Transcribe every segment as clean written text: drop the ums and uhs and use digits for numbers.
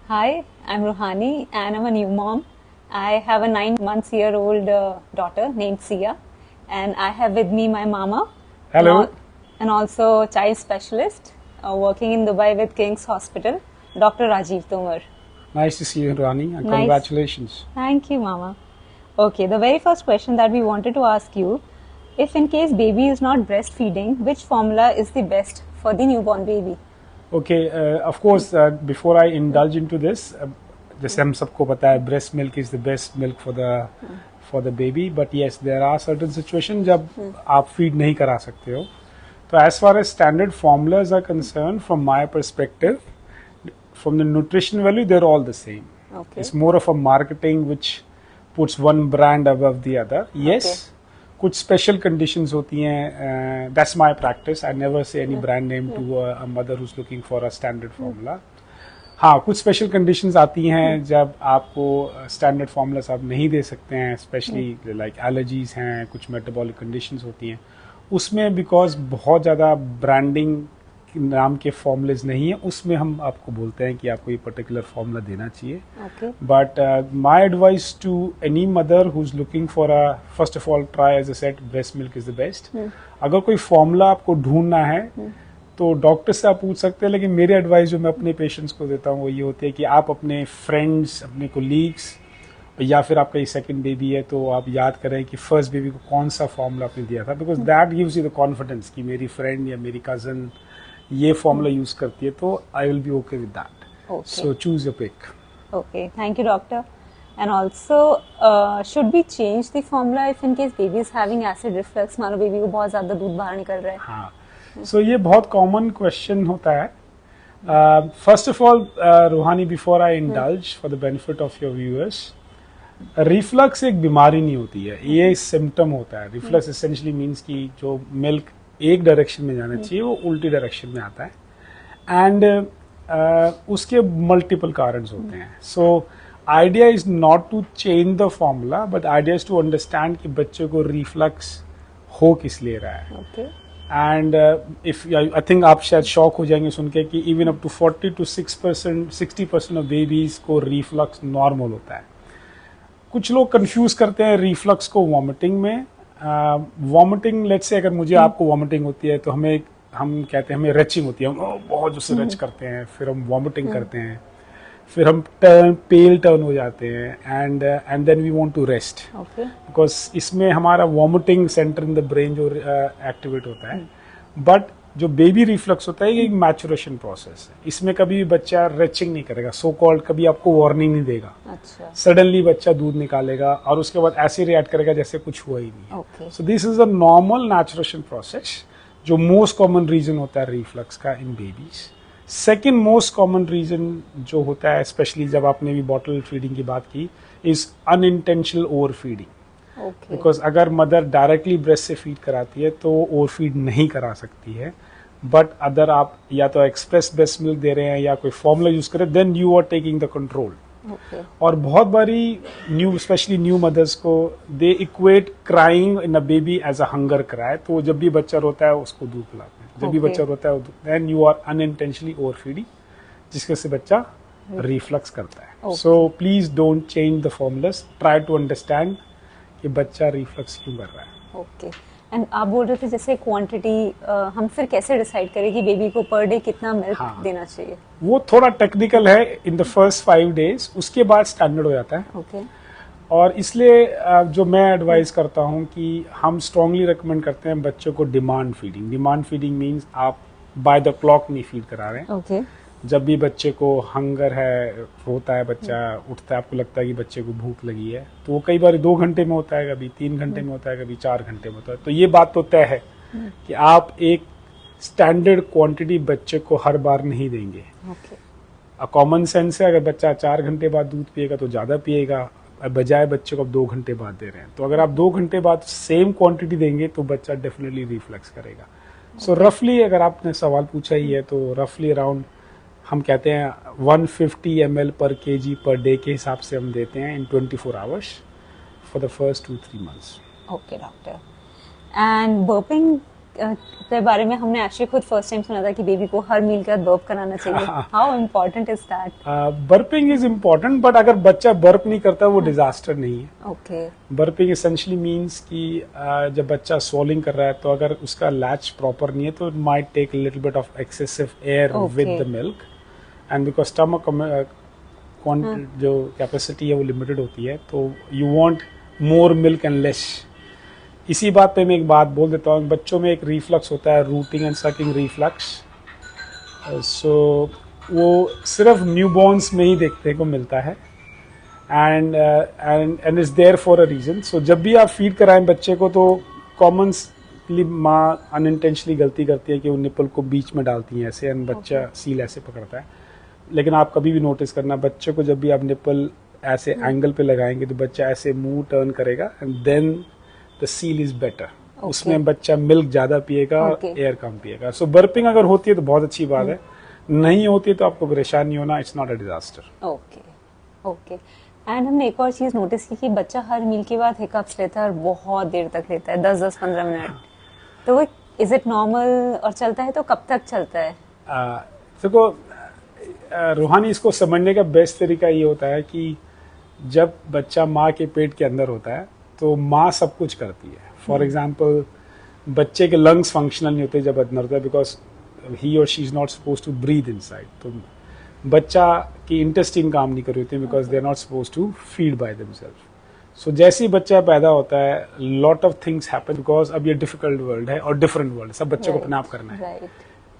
Hi, I'm Ruhani and I'm a new mom. I have a 9 months-year-old daughter named Sia, and I have with me my mama. Hello. And also child specialist working in Dubai with King's Hospital, Dr. Rajiv Tomar. Nice to see you, Rani, and Nice. congratulations. Thank you, mama. Okay, the very first question that we wanted to ask you, if in case baby is not breastfeeding, which formula is the best for the newborn baby? Okay, of course, before I indulge into this, जैसे हम सबको पता है breast milk is the best milk for the baby, but yes, there are certain situations जब आप feed नहीं करा सकते हो. तो as far as standard formulas are concerned, from my perspective, from the nutrition value, they're all the same. Okay. It's more of a marketing which puts one brand above the other. Yes. Okay. कुछ special conditions होती हैं. That's my practice. I never say any brand name to a mother who's looking for a standard formula. हाँ, कुछ special conditions आती हैं जब आपको standard formulas आप नहीं दे सकते हैं, स्पेशली लाइक एलर्जीज हैं, कुछ मेटाबॉलिक कंडीशंस होती हैं. उसमें बिकॉज बहुत ज़्यादा ब्रांडिंग नाम के फॉर्मूलेज नहीं है, उसमें हम आपको बोलते हैं कि आपको ये पर्टिकुलर फॉर्मूला देना चाहिए. But my advice to any mother who is looking for a first of all try as a set breast milk is the best. अगर कोई फॉर्मूला आपको ढूंढना है तो डॉक्टर से आप पूछ सकते हैं, लेकिन मेरी एडवाइस जो मैं अपने पेशेंट्स को देता हूँ वो ये होती है कि आप अपने फ्रेंड्स, अपने कोलीग्स, या फिर आपका ये सेकंड बेबी है तो आप याद करें कि फर्स्ट बेबी को कौन सा फॉर्मूला आपने दिया था, because that gives you the confidence कि मेरी फ्रेंड या मेरी कजन ये फॉर्मूला यूज करती है तो I will be okay with that. So choose your pick. Okay, thank you, doctor. And also, should we change the formula if in case baby is having acid reflux? मानो baby को बहुत ज्यादा दूध बाहर निकल रहा है. हाँ, सो ये बहुत कॉमन क्वेश्चन होता है. फर्स्ट ऑफ ऑल, रूहानी, before I indulge, for the benefit of your viewers, reflux एक बीमारी नहीं होती है, ये सिम्टम होता है. रिफ्लक्स एसेंशियली मीन्स कि जो मिल्क एक डायरेक्शन में जाना चाहिए वो उल्टी डायरेक्शन में आता है. एंड उसके मल्टीपल कारण होते हैं. So idea is not to change the formula, but idea is to understand कि बच्चे को रिफ्लक्स हो किस ले रहा है. एंड इफ आई थिंक आप शायद शॉक हो जाएंगे सुन के कि even up to 40 to 60% of babies को रिफ्लक्स नॉर्मल होता है. कुछ लोग कंफ्यूज करते हैं रिफ्लक्स को वॉमिटिंग में. वॉमिटिंग, लेट्स से अगर मुझे आपको वॉमिटिंग होती है तो हम कहते हैं हमें रचिंग होती है, हम बहुत जो से रच करते हैं, फिर हम वॉमिटिंग करते हैं, फिर हम पेल टर्न हो जाते हैं, and then we want to rest, because इसमें हमारा vomiting centre in the brain जो एक्टिवेट होता है. बट जो बेबी रिफ्लक्स होता है ये एक मैचुरेशन प्रोसेस है. इसमें कभी भी बच्चा रेचिंग नहीं करेगा, सो कॉल्ड कभी आपको वार्निंग नहीं देगा. सडनली बच्चा दूध निकालेगा और उसके बाद ऐसे रिएक्ट करेगा जैसे कुछ हुआ ही नहीं. So this is a normal maturation process, जो मोस्ट कॉमन रीजन होता है रिफ्लक्स का in babies. Second most common reason जो होता है, स्पेशली जब आपने भी बॉटल फीडिंग की बात की, is unintentional over feeding. Because अगर मदर डायरेक्टली ब्रेस्ट से फीड कराती है तो ओवर फीड नहीं करा सकती है. बट अदर आप या तो एक्सप्रेस ब्रेस्ट मिल्क दे रहे हैं या कोई फॉर्मूला यूज करें, then you are taking the control. और बहुत बारी स्पेशली न्यू मदर्स को they equate crying in a baby as a hunger cry. तो जब भी बच्चा रोता है उसको दूध पिलाते हैं, जब भी बच्चा रोता है then you are unintentionally over feeding, जिसके से बच्चा रिफ्लक्स करता है. So please don't change the formulas, try to understand कि बच्चा रिफ्लक्स क्यों कर रहा है. ओके. एंड आप बोल रहे थे जैसे क्वांटिटी, हम फिर कैसे डिसाइड करें कि बेबी को पर डे कितना मिल्क देना चाहिए? वो थोड़ा टेक्निकल है. इन द फर्स्ट 5 days, उसके बाद स्टैंडर्ड हो जाता है. और इसलिए जो मैं एडवाइस करता हूँ कि हम स्ट्रांगली रिकमेंड करते हैं बच्चों को demand feeding. Demand feeding means आप बाय द क्लॉक नहीं फीड करा रहे हैं. जब भी बच्चे को हंगर है, रोता है बच्चा, उठता है, आपको लगता है कि बच्चे को भूख लगी है, तो वो कई बार 2 घंटे में होता है, कभी 3 घंटे में होता है, कभी 4 घंटे में होता है. तो ये बात तो तय है कि आप एक स्टैंडर्ड क्वांटिटी बच्चे को हर बार नहीं देंगे. कॉमन सेंस है, अगर बच्चा 4 घंटे बाद दूध पिएगा तो ज्यादा पिएगा, बजाय बच्चे को आप 2 घंटे बाद दे रहे हैं. तो अगर आप 2 घंटे बाद सेम क्वांटिटी देंगे तो बच्चा डेफिनेटली रिफ्लेक्स करेगा. सो रफली, अगर आपने सवाल पूछा ही है तो रफली अराउंड हम कहते हैं 150 ml पर kg पर डे के हिसाब से हम देते हैं इन 24 hours for the first 2-3 months. Okay doctor. And burping के बारे में हमने एक्चुअली खुद फर्स्ट टाइम सुना था कि बेबी को हर मील के बाद बर्प कराना चाहिए. How important is that? Burping is important, but अगर बच्चा बर्प नहीं करता वो डिजास्टर नहीं है. ओके. बर्पिंग एसेंशियली मीन्स कि जब बच्चा स्वॉलिंग कर रहा है तो अगर उसका लैच प्रॉपर नहीं है तो it might take little bit of excessive air with the milk, and because stomach जो कैपेसिटी है वो लिमिटेड होती है, तो you want more milk and less. इसी बात पे मैं एक बात बोल देता हूँ, बच्चों में एक रिफ्लक्स होता है, rooting and sucking reflux. So वो सिर्फ न्यूबॉर्न्स में ही देखने को मिलता है, and is there for a reason. So जब भी आप फीड कराएं बच्चे को तो कॉमनली माँ अनइंटेंशनली गलती करती है कि वो निपल को बीच में डालती है ऐसे, एंड बच्चा सील ऐसे पकड़ता है. लेकिन आप कभी भी नोटिस करना, बच्चे को जब भी आप निपल ऐसे एंगल पे लगाएंगे तो बच्चा ऐसे मुंह टर्न करेगा, and then the seal is better. उसमें बच्चा मिल्क ज्यादा पिएगा और एयर कम पिएगा. सो बर्पिंग अगर होती है तो बहुत अच्छी बात है, नहीं होती है तो आपको परेशान नहीं होना. It's not a disaster. Okay. Okay. And हमने एक और चीज नोटिस की कि बच्चा हर मील के बाद हिकअप्स लेता है और बहुत देर तक लेता है, 10-15 मिनट. तो वो इज इट नॉर्मल और चलता है तो कब तक चलता है? देखो रूहानी, इसको समझने का बेस्ट तरीका ये होता है कि जब बच्चा माँ के पेट के अंदर होता है तो माँ सब कुछ करती है. फॉर एग्जाम्पल बच्चे के लंग्स फंक्शनल नहीं होते जब अंदर होता है, because he or she is not suppose to breathe inside. तो बच्चा की इंटेस्टाइन काम नहीं कर रही होती because they are not suppose to feed by themselves. So जैसे ही बच्चा पैदा होता है lot of things happen, because अब ये डिफिकल्ट वर्ल्ड है और डिफरेंट वर्ल्ड, सब बच्चे को अपने आप करना है.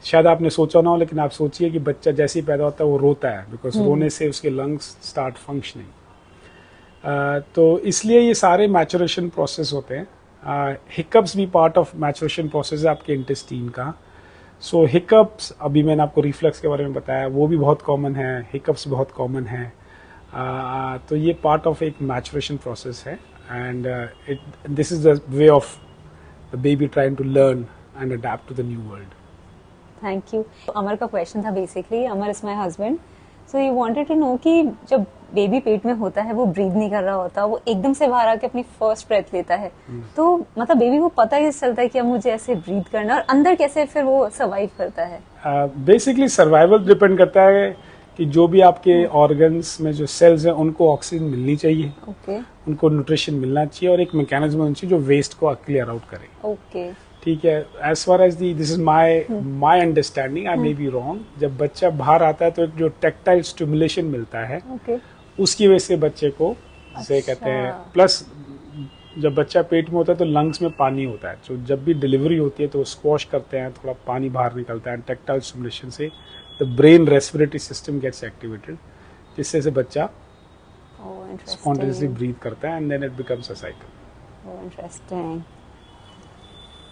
शायद आपने सोचा ना हो, लेकिन आप सोचिए कि बच्चा जैसे ही पैदा होता है वो रोता है, बिकॉज रोने से उसके लंग्स स्टार्ट फंक्शनिंग. तो इसलिए ये सारे मैचुरेशन प्रोसेस होते हैं. हिकअप्स भी पार्ट ऑफ मैचुरेशन प्रोसेस है आपके इंटेस्टीन का. सो हिकअप्स, अभी मैंने आपको रिफ्लक्स के बारे में बताया, वो भी बहुत कॉमन है. हिकअप्स बहुत कॉमन है. तो ये पार्ट ऑफ एक मैचुरेशन प्रोसेस है, and this is the way of the baby trying to learn and adapt to the new world. Thank you. Amar का क्वेश्चन था basically, Amar is my husband. So you wanted to know कि जब baby पेट में होता है वो breathe नहीं कर रहा होता, वो एकदम से बाहर आके अपनी फर्स्ट ब्रेथ लेता है, तो मतलब बेबी को पता कैसे चलता है कि अब मुझे ऐसे ब्रीथ करना, और अंदर कैसे फिर वो सर्वाइव करता है? बेसिकली सर्वाइवल डिपेंड करता है कि जो भी आपके ऑर्गन्स में जो सेल्स हैं उनको ऑक्सीजन मिलनी चाहिए. ओके. उनको न्यूट्रिशन मिलना चाहिए और एक मैकेनिज्म होना चाहिए जो वेस्ट को क्लियर आउट करे. ओके. ठीक है. As far as this is my understanding, I may be wrong. जब बच्चा बाहर आता है तो एक जो टेक्टाइल स्टिमुलेशन मिलता है, उसकी वजह से बच्चे को जैसे कहते हैं. प्लस जब बच्चा पेट में होता है तो लंग्स में पानी होता है, तो जब भी डिलीवरी होती है तो स्क्वॉश करते हैं, थोड़ा पानी बाहर निकलता है. टेक्टाइल स्टिमुलेशन से the brain respiratory system gets activated, जिससे से बच्चा स्पॉन्टेनियसली ब्रीथ करता है, and then it becomes a cycle. Interesting.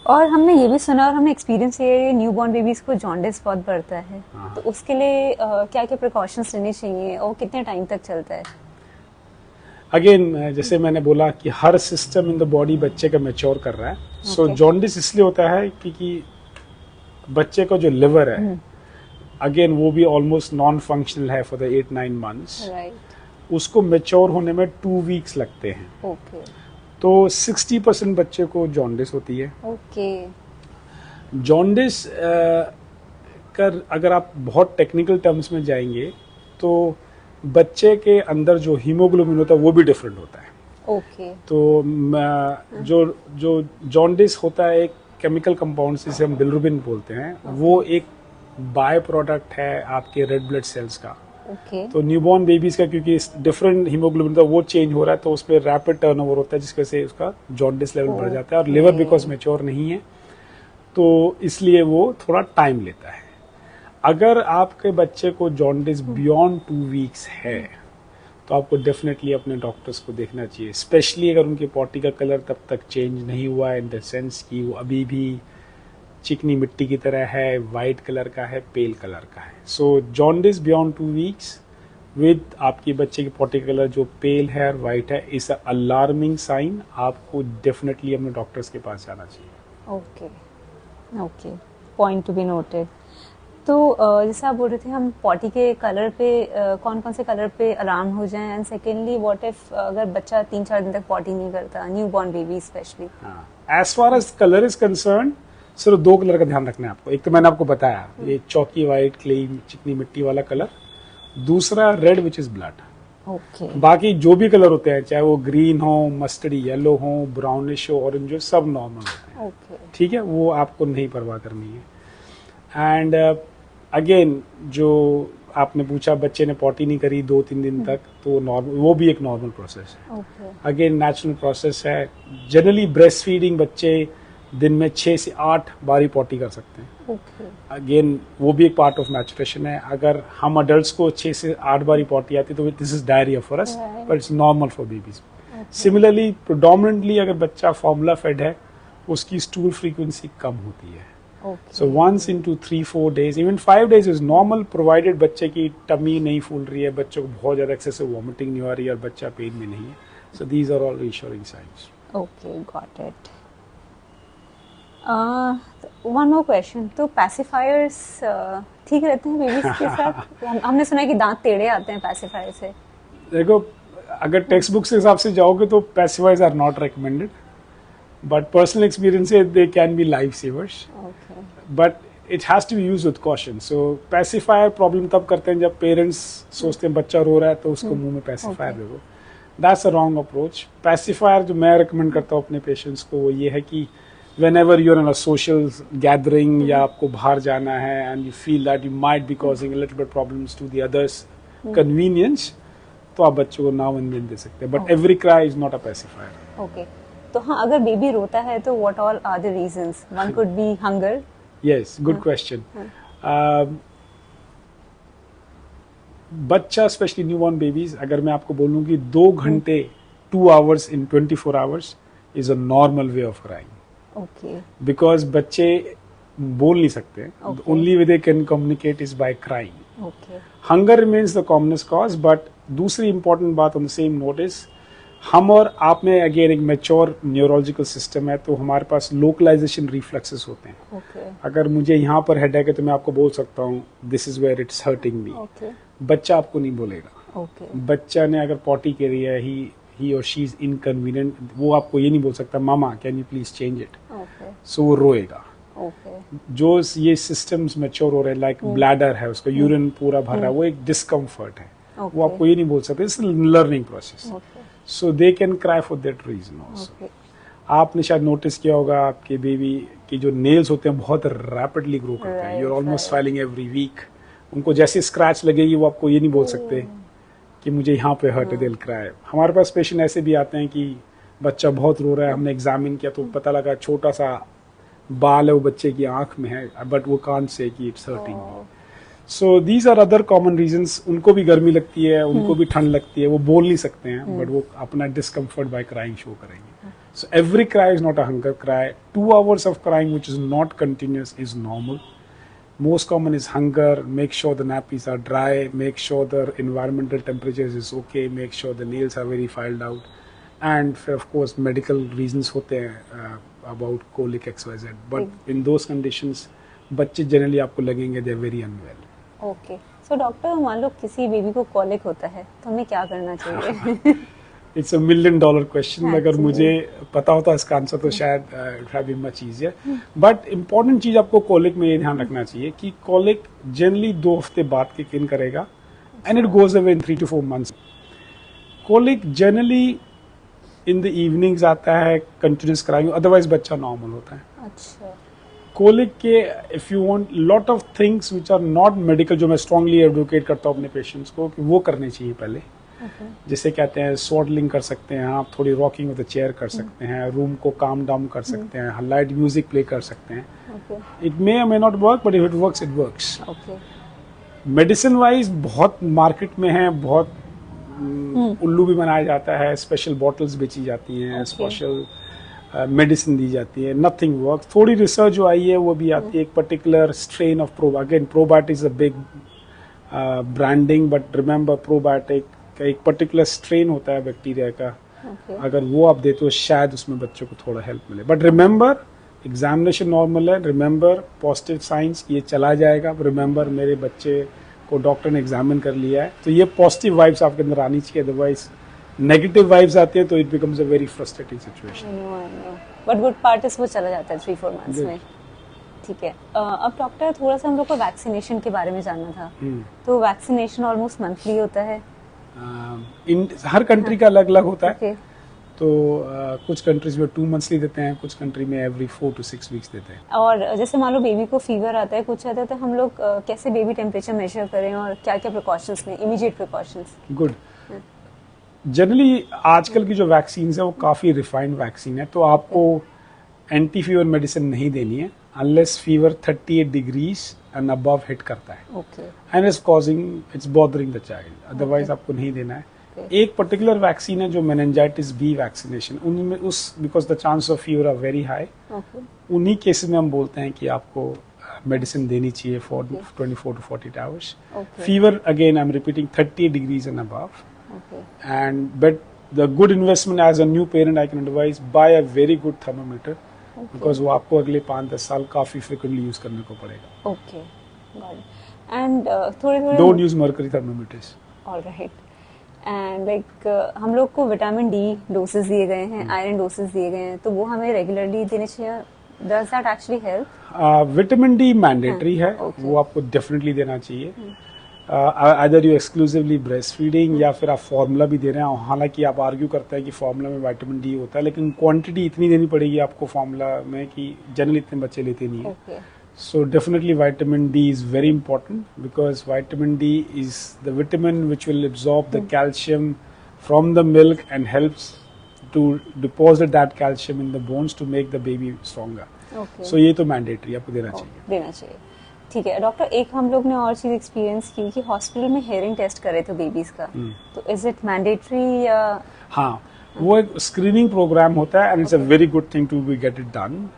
और हमने ये भी सुना और हमने एक्सपीरियंस किया है न्यूबॉर्न बेबीज को जॉन्डिस बहुत बढ़ता है, तो उसके लिए क्या क्या प्रिकॉशंस लेने चाहिए और कितने टाइम तक चलता है? अगेन जैसे मैंने बोला कि हर सिस्टम इन द बॉडी बच्चे का मैच्योर कर रहा है. सो जॉन्डिस इसलिए होता है क्योंकि बच्चे का जो लिवर है, अगेन वो भी ऑलमोस्ट नॉन फंक्शनल है फॉर द 8-9 मंथ्स. उसको मैच्योर होने में 2 वीक्स लगते हैं. तो 60% बच्चे को जॉन्डिस होती है. ओके. जॉन्डिस कर अगर आप बहुत टेक्निकल टर्म्स में जाएंगे तो बच्चे के अंदर जो हीमोग्लोबिन होता है वो भी डिफरेंट होता है. ओके. तो जो जॉन्डिस होता है एक केमिकल कंपाउंड जिसे हम बिलिरुबिन बोलते हैं, वो एक बाय प्रोडक्ट है आपके रेड ब्लड सेल्स का. तो न्यूबॉर्न बेबीज का क्योंकि डिफरेंट हीमोग्लोबिन था वो चेंज हो रहा है, तो उसमें रैपिड टर्नओवर होता है जिसकी वजह से उसका जॉन्डिस लेवल बढ़ जाता है. और लिवर बिकॉज मैच्योर नहीं है तो इसलिए वो थोड़ा टाइम लेता है. अगर आपके बच्चे को जॉन्डिस बियॉन्ड 2 वीक्स है तो आपको डेफिनेटली अपने डॉक्टर्स को देखना चाहिए, स्पेशली अगर उनके पॉटी का कलर तब तक चेंज नहीं हुआ है, इन द सेंस कि वो अभी भी चिकनी मिट्टी की तरह है, वाइट कलर का है, पेल कलर का है. सो जॉन्डिस बियॉन्ड 2 वीक्स विद आपके बच्चे की पॉटी कलर जो पेल है और वाइट है, इज अ अलार्मिंग साइन. आपको डेफिनेटली अपने डॉक्टर्स के पास जाना चाहिए. Okay. Okay. Point to be noted. तो जैसे आप बोल रहे थे हम पॉटी के कलर पे कौन कौन से कलर पे अलार्म हो जाएं, एंड सेकेंडली व्हाट इफ अगर बच्चा 3-4 दिन तक पॉटी नहीं करता, newborn baby specially? As far as colour is concern, सिर्फ 2 कलर का ध्यान रखना है आपको। एक तो मैंने आपको बताया ये चौकी वाइट क्ले चिकनी मिट्टी वाला कलर, दूसरा red which is blood. Okay बाकी जो भी कलर होते हैं चाहे वो ग्रीन हो, मस्टर्डी येलो हो, ब्राउनिश हो, ऑरेंज हो, सब नॉर्मल होते हैं। ओके ठीक है, वो आपको नहीं परवाह करनी है। एंड अगेन जो आपने पूछा बच्चे ने पॉटी नहीं करी 2-3 दिन तक, तो नॉर्मल, वो भी एक नॉर्मल प्रोसेस है। ओके अगेन नेचुरल प्रोसेस है। जनरली ब्रेस्ट फीडिंग बच्चे दिन में 6 से 8 बारी पॉटी कर सकते हैं। ओके अगेन वो भी एक पार्ट ऑफ मैचुरेशन है। अगर हम अडल्ट्स को 6 से 8 बारी पॉटी आती है तो this is diarrhoea for us, Right. But it's normal for babies. Similarly प्रोडोमिनेटली अगर बच्चा फॉर्मूला फेड है उसकी स्टूल फ्रीक्वेंसी कम होती है। Okay so once into 3-4 days, even 5 days is normal, provided बच्चे की टमी नहीं फूल रही है, बच्चों को बहुत ज्यादा एक्सेसिव वॉमिटिंग नहीं हो रही है और बच्चा पेन में नहीं है। So these are all reassuring science. Okay got it. One more question, तो पैसिफायर्स ठीक रहते हैं बेबीज के साथ? हमने सुना है कि दांत टेढ़े आते हैं पैसिफायर से। देखो, अगर टेक्स्ट बुक के हिसाब से जाओगे तो pacifiers are not recommended, but personal experience से they can be life savers, okay but it has to be used with caution. So pacifier problem तब करते हैं जब पेरेंट्स सोचते हैं बच्चा रो रहा है तो उसको मुंह में पैसिफायर दे दो। That's a wrong approach. Pacifier जो मैं रिकमेंड करता हूँ अपने पेशेंट्स को वो ये है कि whenever you're in a social gathering या आपको बाहर जाना है and you feel that you might be causing a little bit problems to the others convenience, तो आप बच्चों को now and then दे सकते हैं, but every cry is not a pacifier. Okay तो हाँ, अगर बेबी रोता है तो what all are the reasons? One could be hunger. Yes, good question. बच्चा स्पेशली न्यूबॉर्न बेबीज, अगर मैं आपको बोलूँ कि 2 घंटे 2 hours in 24 hours is a normal way of crying. Okay because बच्चे बोल नहीं सकते, Okay. Only way they can communicate is by crying. Okay hunger remains the commonest cause. But दूसरी इंपॉर्टेंट बात on the same note is, हम और आप में अगेन एक मैच्योर न्यूरोलॉजिकल सिस्टम है, तो हमारे पास लोकलाइजेशन रिफ्लेक्सेस होते हैं। ओके अगर मुझे यहाँ पर हेडेक है तो मैं आपको बोल सकता हूँ this is where it's hurting me. Okay बच्चा आपको नहीं बोलेगा। ओके बच्चा ने अगर पॉटी करी है, ही और शी इज इनकन्वीनियंट, वो आपको ये नहीं बोल सकता mama can you please change it, okay so वो रोएगा। ओके जो ये सिस्टम्स मैच्योर हो रहे हैं, लाइक ब्लैडर है उसका यूरिन पूरा भर रहा है, वो एक डिस्कम्फर्ट है, वो आपको ये नहीं बोल सकते। It's learning process, okay so they can cry for that reason also. Okay आपने शायद नोटिस किया होगा आपके बेबी की जो नेल्स होते हैं बहुत रैपिडली ग्रो करते हैं, Right, you are almost right. Filing every week. उनको जैसे स्क्रैच लगेगी वो आपको ये नहीं बोल सकते कि मुझे यहाँ पे हर्ट दिल क्राई। हमारे पास पेशेंट ऐसे भी आते हैं कि बच्चा बहुत रो रहा है, हमने एग्जामिन किया तो पता लगा छोटा सा बाल है वो बच्चे की आंख में है, बट वो कांट से कि it's hurting. So these are other common reasons. उनको भी गर्मी लगती है, उनको भी ठंड लगती है, वो बोल नहीं सकते हैं, बट वो अपना डिस्कम्फर्ट बाय क्राइंग शो करेंगे। So every cry is not a hunger cry. 2 hours of crying which is not continuous is normal. Most common is hunger. Make sure the nappies are dry. Make sure the environmental temperatures is okay. Make sure the nails are very filed out. And of course, medical reasons होते हैं about colic XYZ. But in those conditions, बच्चे generally आपको लगेंगे they are very unwell. Okay so doctor, मान लो किसी baby को colic होता है तो हमें क्या करना चाहिए? It's a $1 million question. अगर Actually. मुझे पता होता इसका आंसर तो शायद it would be much easier. But important चीज आपको कोलिक में ये ध्यान रखना चाहिए कि कोलिक जनरली 2 हफ्ते बाद किक इन करेगा and it goes away in 3 to 4 months. Colic generally in the evenings आता है, कंटिन्यूस क्राइंग, अदरवाइज बच्चा नॉर्मल होता है। अच्छा कोलिक के if you want lot of things which are not medical, जो मैं स्ट्रांगली एडवोकेट करता हूँ अपने पेशेंट्स को कि वो करने चाहिए पहले। ओके जिसे कहते हैं स्वॉडलिंग कर सकते हैं आप, थोड़ी रॉकिंग ऑफ द चेयर कर सकते हैं, रूम को काम डाउन कर सकते हैं, लाइट म्यूजिक प्ले कर सकते हैं। Okay it may not work, but if it works it works. Okay medicine wise बहुत मार्केट में है, बहुत उल्लू भी बनाया जाता है, स्पेशल बॉटल्स बेची जाती हैं, Okay. स्पेशल मेडिसिन दी जाती है, नथिंग वर्क। थोड़ी रिसर्च जो आई है वो भी आती है, एक particular strain of again probiotic is a big branding, but remember probiotic का एक पर्टिकुलर स्ट्रेन होता है बैक्टीरिया का, ओके अगर वो आप देते हो शायद उसमें बच्चों को थोड़ा हेल्प मिले। बट रिमेंबर एग्जामिनेशन नॉर्मल है, रिमेंबर पॉजिटिव साइंस, ये चला जाएगा, रिमेंबर मेरे बच्चे को डॉक्टर ने एग्जामिन कर लिया है, तो ये पॉजिटिव वाइब्स आपके अंदर आनी चाहिए। अदरवाइज नेगेटिव वाइब्स आती है तो it becomes a very frustrating situation. But good part is वो चला जाता है 3-4 मंथ्स में। ठीक है। अब डॉक्टर थोड़ा सा हम लोग को वैक्सीनेशन के बारे में जानना था। तो वैक्सीनेशन ऑलमोस्ट मंथली होता है? इन हर कंट्री का अलग अलग होता है। ओके। तो कुछ कंट्रीज में 2 मंथली देते हैं, कुछ कंट्री में एवरी 4 to 6 वीक्स देते हैं। और जैसे मान लो बेबी को फीवर आता है, कुछ आता है, तो हम लोग कैसे बेबी टेम्परेचर मेजर करें और क्या क्या प्रिकॉशंस लें, इमीडिएट प्रिकॉशंस? गुड। जनरली आजकल की जो वैक्सीन है वो काफ़ी रिफाइंड वैक्सीन है, तो आपको एंटी फीवर मेडिसिन नहीं देनी है unless fever 38 degrees and above hit करता है okay. And it's bothering the child, otherwise आपको नहीं देना है। एक पर्टिकुलर वैक्सीन है जो मेनिंजाइटिस बी वैक्सीनेशन, उनमें उस because the chance of fever are very high, उन्हीं केसेस में हम बोलते हैं कि आपको मेडिसिन देनी चाहिए for 24 to 48 hours. Fever again I am repeating 30 degrees and above. And but the good investment as a new parent I can advise, buy a very good thermometer because वो आपको अगले 5-10 साल काफी frequently यूज करने को पड़ेगा। Okay, got it. And थोड़े Don't use mercury thermometers. Alright. And like हम लोग को विटामिन डी डोसेस दिए गए हैं, आयरन डोसेस दिए गए हैं, तो वो हमें रेगुलरली देने चाहिए? Does that actually help? Vitamin D mandatory है, वो आपको डेफिनेटली देना चाहिए। Other you exclusively breast feeding या फिर आप फार्मूला भी दे रहे हैं, हालांकि आप आर्ग्यू करते हैं कि फार्मूला में विटामिन डी होता है, लेकिन क्वांटिटी इतनी देनी पड़ेगी आपको फार्मूला में कि जनरली इतने बच्चे लेते नहीं है। So definitely vitamin D is very important because vitamin D is the vitamin which will absorb the calcium from the milk and helps to deposit that calcium in the bones to make the baby stronger. Okay. So ये तो mandatory आपको देना चाहिए। देना चाहिए, ठीक है। Doctor एक हम लोग ने और चीज एक्सपीरियंस की कि हॉस्पिटल में हेयरिंग टेस्ट करे थे बेबीज का, तो इज इट मैंडेटरी या? हाँ, वो एक स्क्रीनिंग प्रोग्राम होता है and it's a very good thing to be get it done.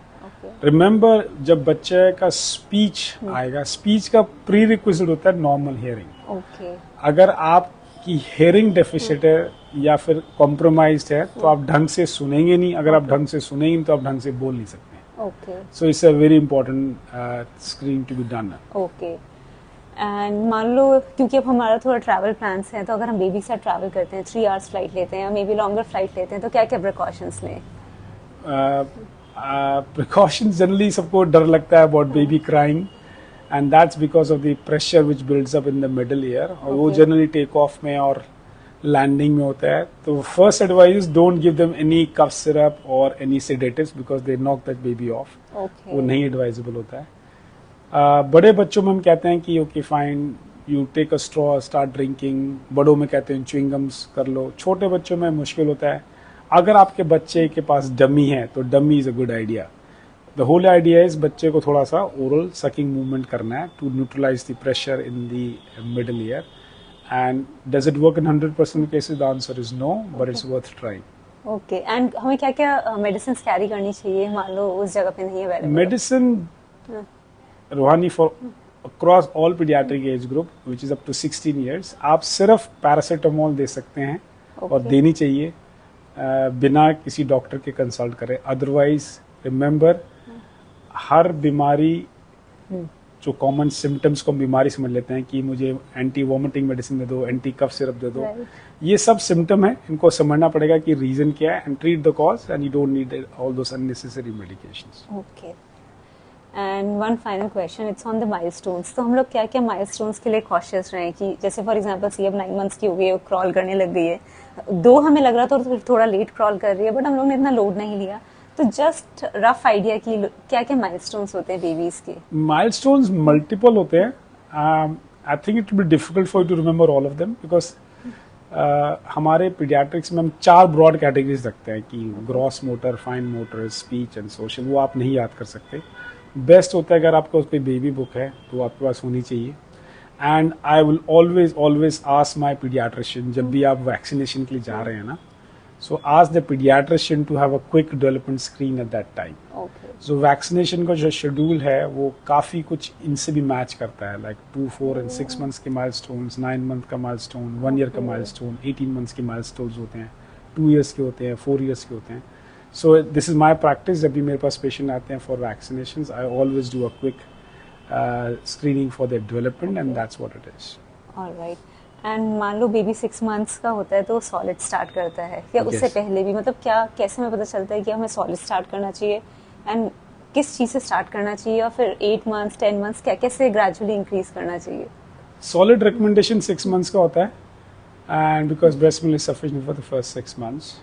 Remember जब बच्चे का स्पीच आएगा, स्पीच का प्री रिक्विजिट होता है नॉर्मल हियरिंग। ओके। अगर आपकी हियरिंग डेफिसिट है या फिर कॉम्प्रोमाइज्ड है तो आप ढंग से सुनेंगे नहीं, अगर आप ढंग से सुनेंगे तो आप ढंग से बोल नहीं सकते। Okay. So it's a very important screen to be done. Okay. And मान लो क्योंकि अब हमारा थोड़ा ट्रैवल प्लान्स हैं, तो अगर हम बेबी के साथ ट्रैवल करते हैं, 3 hours फ्लाइट लेते हैं या मे बी लॉन्गर फ्लाइट लेते हैं, तो क्या क्या प्रिकॉशंस लें? Precautions जनरली सबको डर लगता है about baby crying and that's because of the pressure which builds up in the middle year, और वो जनरली टेक ऑफ में और लैंडिंग में होता है। तो first advice, don't give them any cough syrup और any sedatives because they knock that baby off. वो नहीं एडवाइजेबल होता है। बड़े बच्चों में हम कहते हैं कि okay fine, you take a straw, start drinking. बड़ों में कहते हैं च्युइंगम्स कर लो। छोटे बच्चों में मुश्किल होता है। अगर आपके बच्चे के पास डमी है तो dummy is a good idea. The whole idea is बच्चे को थोड़ा सा ओरल सकिंग मूवमेंट करना है to neutralise the pressure in the middle ear. And does it work in 100% cases? The answer is no, but it's worth trying. Okay. And हमें क्या क्या medicine carry करनी चाहिए मान लो उस जगह पे नहीं अवेलेबल? मेडिसिन रूहानी for across all paediatric age group which is up to 16 years, आप सिर्फ पैरासीटामोल दे सकते हैं और देनी चाहिए बिना किसी डॉक्टर के कंसल्ट करें। अदरवाइज रिमेंबर, हर बीमारी जो कॉमन सिम्टम्स को हम बीमारी समझ लेते हैं कि मुझे एंटी वॉमिटिंग मेडिसिन दे दो, एंटी कफ सिरप दे दो, ये सब सिम्टम है। इनको समझना पड़ेगा कि रीजन क्या है and treat the cause and you don't need all those unnecessary medications. Okay. And one final question, it's on the milestones. तो हम लोग क्या क्या माइलस्टोन्स के लिए कॉशियस रहें कि जैसे फॉर एग्जांपल सी अब 9 months की हो गई है, वो क्रॉल करने लग गई है, 2 हमें लग रहा था तो थोड़ा लेट क्रॉल कर रही है, बट हम लोग ने इतना लोड नहीं लिया, तो जस्ट रफ आइडिया कि क्या क्या माइलस्टोन्स होते हैं बेबीज के? माइलस्टोन्स मल्टीपल होते हैं। I think it will be difficult for you to remember all of them because हमारे पीडियाट्रिक्स में हम 4 ब्रॉड कैटेगरीज रखते हैं कि gross motor, fine motor, speech and social. वो आप नहीं याद कर सकते। बेस्ट होता है अगर आपका उस पर बेबी बुक है तो आपके पास होनी चाहिए। And I will always ask my paediatrician जब भी आप वैक्सीनेशन के लिए जा रहे हैं ना, so ask the paediatrician to have a quick development screen at that time. So vaccination का जो शेड्यूल है वो काफ़ी कुछ इनसे भी मैच करता है, लाइक 2, 4 and 6 months के माइलस्टोन्स, 9 month का माइलस्टोन, 1 year का माइलस्टोन, 18 months के माइलस्टोन्स होते हैं, 2 years के होते हैं, 4 years के होते हैं। So this is my practice. जब भी मेरे पास पेशेंट आते हैं for vaccinations, I always do a quick screening for their development, and that's what it is. All right. And मान लो बेबी 6 months का होता है तो सॉलिड स्टार्ट करता है या उससे पहले भी, मतलब क्या कैसे हमें पता चलता है कि हमें सॉलिड स्टार्ट करना चाहिए एंड किस चीज से स्टार्ट करना चाहिए और फिर 8 मंथ्स 10 मंथ्स क्या कैसे ग्रेजुअली इंक्रीज करना चाहिए? सॉलिड रिकमेंडेशन 6 मंथ्स का होता है, and because breast milk is sufficient for the first 6 months.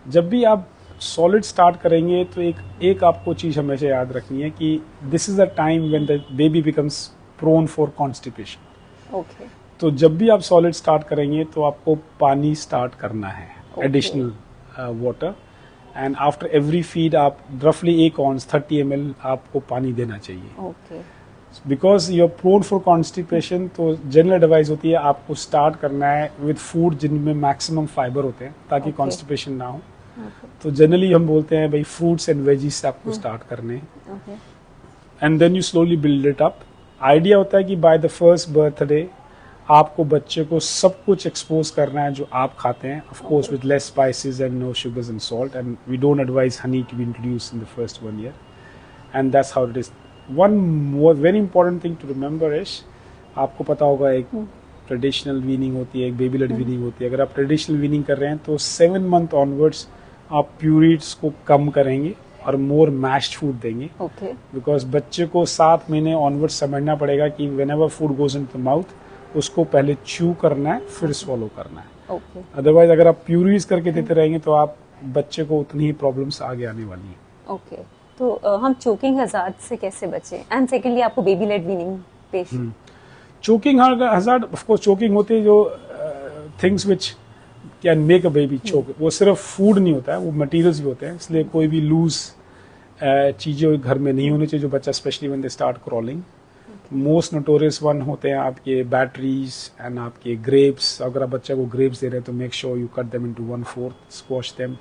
जब भी आप सॉलिड स्टार्ट करेंगे तो एक आपको चीज़ हमेशा याद रखनी है कि this is the time when the baby becomes prone for constipation. Okay. तो जब भी आप सॉलिड स्टार्ट करेंगे तो आपको पानी स्टार्ट करना है, additional water, and after every feed आप रफली 1 ऑन्स 30 ml आपको पानी देना चाहिए. Okay. Because you are prone for constipation, तो जनरल एडवाइस होती है आपको स्टार्ट करना है विद फूड जिनमें मैक्सिमम फाइबर होते हैं ताकि Okay. कॉन्स्टिपेशन ना हो. ओके. तो जनरली हम बोलते हैं भाई फ्रूट्स एंड वेजीज से आपको स्टार्ट करने हैं, okay. And then you slowly build it up. Idea होता है कि बाय द फर्स्ट बर्थडे आपको बच्चे को सब कुछ एक्सपोज करना है जो आप खाते हैं, of course with less spices and no sugars and salt, and we don't advise honey to be introduce in the first 1 year, एंड that's how it is. One more very important thing to remember is, आपको पता होगा एक traditional weaning होती है, एक baby led weaning होती है. अगर आप ट्रेडिशनल वीनिंग कर रहे हैं तो 7 मंथ ऑनवर्ड्स आप प्यूरिट्स को कम करेंगे और मोर मैश्ड फूड देंगे, ओके. बिकॉज बच्चे को 7 महीने ऑनवर्ड समझना पड़ेगा कि when ever food goes in the mouth उसको पहले च्यू करना है फिर swallow करना है. ओके. अदरवाइज अगर आप प्यूरीज करके देते रहेंगे तो आप बच्चे को उतनी ही प्रॉब्लम्स आगे आने वाली है. ओके. तो हम चोकिंग हजार्ड से कैसे बचें? एंड सेकेंडली आपको baby led weaning patient. Choking hazard, of course choking होती है जो things which can make a baby choke, वो सिर्फ फूड नहीं होता है, वो मटेरियल्स भी होते हैं. इसलिए कोई भी लूज चीज़ें घर में नहीं होनी चाहिए जो बच्चा, specially when they start crawling. Most notorious one होते हैं आपके बैटरीज एंड आपके ग्रेप्स. अगर आप बच्चा को ग्रेप्स दे रहे हैं तो make sure you cut them into 1/4, squash them.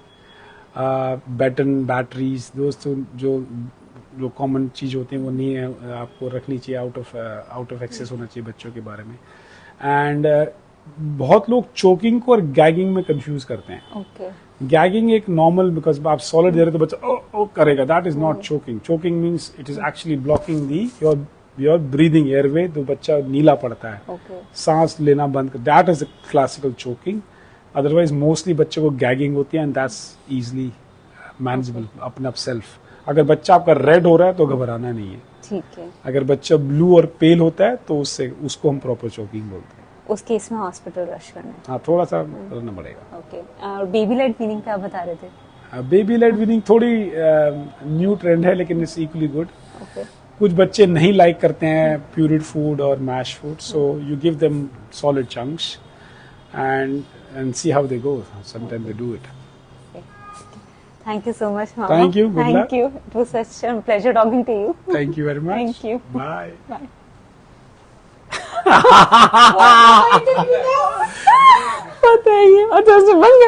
Button batteries, दोस्तों जो कॉमन चीज़ होती हैं वो नहीं है, आपको रखनी चाहिए, आउट ऑफ एक्सेस होना चाहिए बच्चों के बारे में. एंड बहुत लोग चोकिंग को और गैगिंग में कंफ्यूज करते हैं. ओके. गैगिंग एक नॉर्मल, बिकॉज आप सॉलिड दे रहे हो तो बच्चा ओ करेगा, that is not choking. Choking means it is actually blocking the your breathing airway, तो बच्चा नीला पड़ता है, ओके. सांस लेना बंद कर, that is classical choking. Otherwise mostly बच्चे को गैगिंग होती है एंड दैट्स इजीली मैनेजेबल अपने आप सेल्फ. अगर बच्चा आपका रेड हो रहा है तो घबराना नहीं है. ठीक है. अगर बच्चा ब्लू और पेल होता है तो उसको हम प्रॉपर चोकिंग बोलते हैं. उस केस में हॉस्पिटल रश करना है. हाँ, थोड़ा सा करना पड़ेगा. ओके. और बेबी लेड वीनिंग पे आप बता रहे थे. बेबी लेड वीनिंग थोड़ी न्यू ट्रेंड है लेकिन इट्स इक्वली गुड. ओके. कुछ बच्चे नहीं लाइक करते हैं प्यूरिड फूड और mash food, so you give them solid chunks and see how they go. Sometime they do it. Thank you so much, Mama. Thank you. Good Thank luck. you. It was such a pleasure talking to you. Thank you very much. Thank you. Bye. Bye. बताइए, अच्छा से बन गया.